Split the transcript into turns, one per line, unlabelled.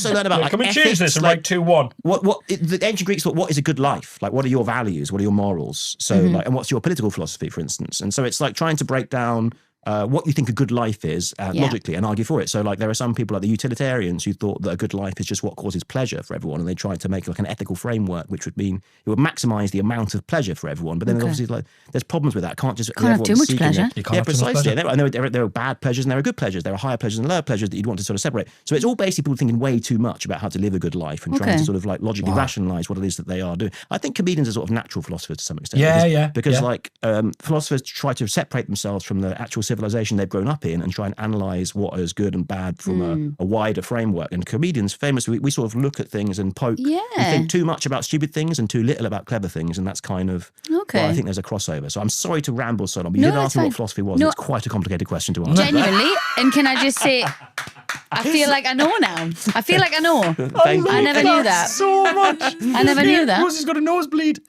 also learn about
Can we change this and write 2-1?
The ancient Greeks thought, what is a good life? Like, what are your values? What are your morals? So, and what's your political philosophy, for instance? And so it's like trying to break down what you think a good life is logically and argue for it. So like there are some people like the utilitarians who thought that a good life is just what causes pleasure for everyone, and they tried to make like an ethical framework which would mean it would maximize the amount of pleasure for everyone. But then obviously like there's problems with that. Can't
have too much pleasure.
You can't have precisely. Too much pleasure. There are bad pleasures and there are good pleasures. There are higher pleasures and lower pleasures that you'd want to sort of separate. So it's all basically people thinking way too much about how to live a good life and trying to sort of like logically rationalize what it is that they are doing. I think comedians are sort of natural philosophers to some extent. Because like philosophers try to separate themselves from the actual civilization they've grown up in and try and analyze what is good and bad from a wider framework. And comedians, famously, we sort of look at things and poke. We think too much about stupid things and too little about clever things, and that's kind of I think there's a crossover. So I'm sorry to ramble so long, but you did ask me what philosophy was. It's quite a complicated question to answer.
Genuinely, and can I just say, I feel like I know now. I feel like I know. I never knew that.
So much.
I never knew that.
Rosie's got a nosebleed.